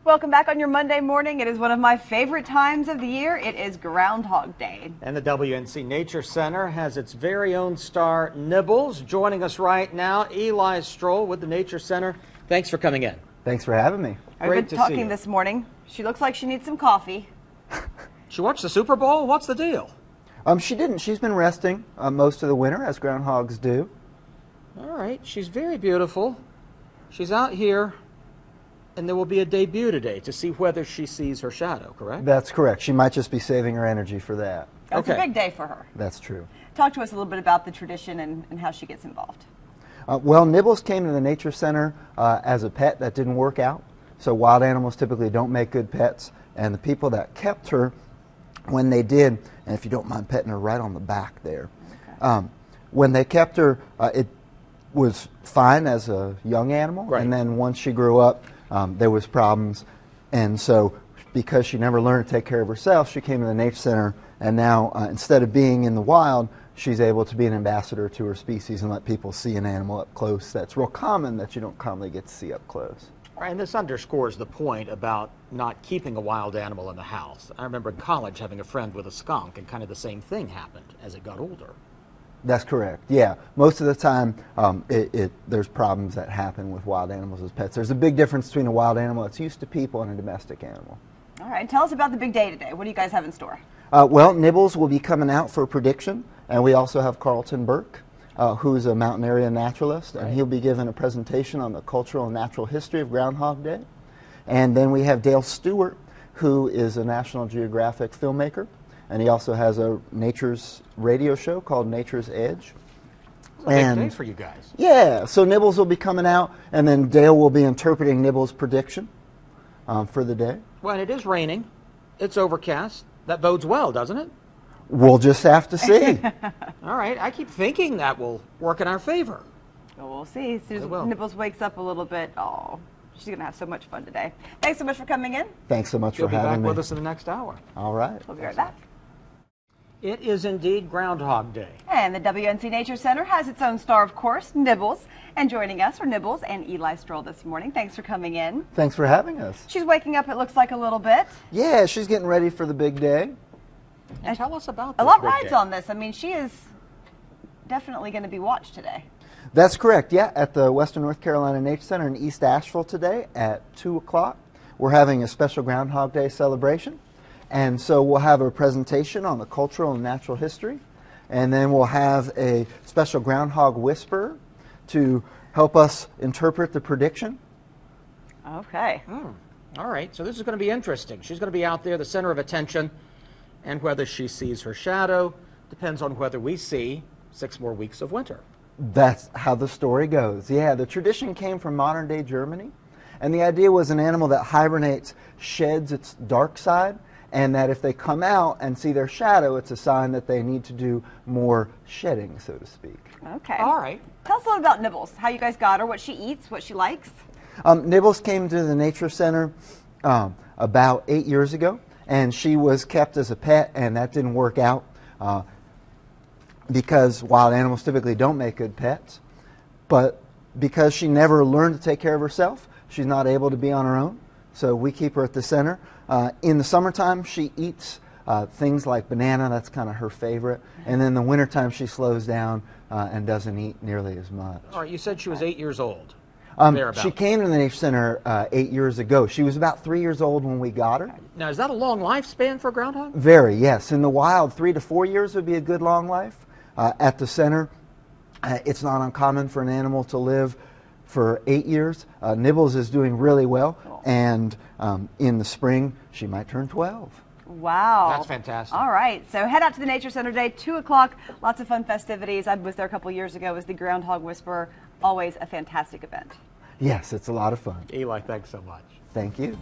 Welcome back on your Monday morning. It is one of my favorite times of the year. It is Groundhog Day. And the WNC Nature Center has its very own star, Nibbles, joining us right now. Eli Stroll with the Nature Center. Thanks for coming in. Thanks for having me. I've been talking this morning. She looks like she needs some coffee. She watched the Super Bowl? What's the deal? She didn't. She's been resting most of the winter, as groundhogs do. All right. She's very beautiful. She's out here, and there will be a debut today to see whether she sees her shadow, correct? That's correct. She might just be saving her energy for that. That's a big day for her. That's true. Talk to us a little bit about the tradition and how she gets involved. Well, Nibbles came to the Nature Center as a pet that didn't work out. So wild animals typically don't make good pets. And the people that kept her, when they did, and if you don't mind petting her right on the back there, okay. When they kept her, it was fine as a young animal. Right. And then once she grew up, there was problems. And so because she never learned to take care of herself, she came to the Nature Center. And now instead of being in the wild, she's able to be an ambassador to her species and let people see an animal up close. That's real common that you don't commonly get to see up close. Right, and this underscores the point about not keeping a wild animal in the house. I remember in college having a friend with a skunk, and kind of the same thing happened as it got older. That's correct, yeah. Most of the time, there's problems that happen with wild animals as pets. There's a big difference between a wild animal that's used to people and a domestic animal. All right, tell us about the big day today. What do you guys have in store? Well, Nibbles will be coming out for a prediction, and we also have Carlton Burke, who's a mountain area naturalist, and he'll be giving a presentation on the cultural and natural history of Groundhog Day. And then we have Dale Stewart, who is a National Geographic filmmaker, and he also has a nature's radio show called Nature's Edge. It's a big day for you guys. Yeah, so Nibbles will be coming out, and then Dale will be interpreting Nibbles' prediction for the day. Well, and it is raining. It's overcast. That bodes well, doesn't it? We'll just have to see. All right. I keep thinking that will work in our favor. Well, we'll see. As soon as Nibbles wakes up a little bit, she's going to have so much fun today. Thanks so much for coming in. Thanks so much for having me. You'll be back with us in the next hour. All right. We'll be right back. It is indeed Groundhog Day. And the WNC Nature Center has its own star, of course, Nibbles. And joining us are Nibbles and Eli Stroll this morning. Thanks for coming in. Thanks for having us. She's waking up, it looks like, a little bit. Yeah, she's getting ready for the big day. And tell us about this. A lot rides on this. I mean, she is definitely going to be watched today. That's correct, yeah. At the Western North Carolina Nature Center in East Asheville today at 2 o'clock, we're having a special Groundhog Day celebration. And so we'll have a presentation on the cultural and natural history. And then we'll have a special groundhog whisperer to help us interpret the prediction. Okay. All right, so this is going to be interesting. She's going to be out there, the center of attention. And whether she sees her shadow depends on whether we see 6 more weeks of winter. That's how the story goes. Yeah, the tradition came from modern-day Germany. And the idea was an animal that hibernates sheds its dark side, and that if they come out and see their shadow, it's a sign that they need to do more shedding, so to speak. Okay. All right. Tell us a little about Nibbles, how you guys got her, what she eats, what she likes. Nibbles came to the Nature Center about 8 years ago. And she was kept as a pet, and that didn't work out because wild animals typically don't make good pets. But because she never learned to take care of herself, she's not able to be on her own. So we keep her at the center. In the summertime, she eats things like banana. That's kind of her favorite. And then in the wintertime, she slows down and doesn't eat nearly as much. All right, you said she was 8 years old. She came to the Nature Center 8 years ago. She was about 3 years old when we got her. Now, is that a long lifespan for a groundhog? Very, yes. In the wild, 3 to 4 years would be a good long life. At the center, it's not uncommon for an animal to live for 8 years. Nibbles is doing really well, and in the spring, she might turn 12. Wow. That's fantastic. All right. So head out to the Nature Center today, 2 o'clock. Lots of fun festivities. I was there a couple years ago as the Groundhog Whisperer. Always a fantastic event. Yes, it's a lot of fun. Eli, thanks so much. Thank you.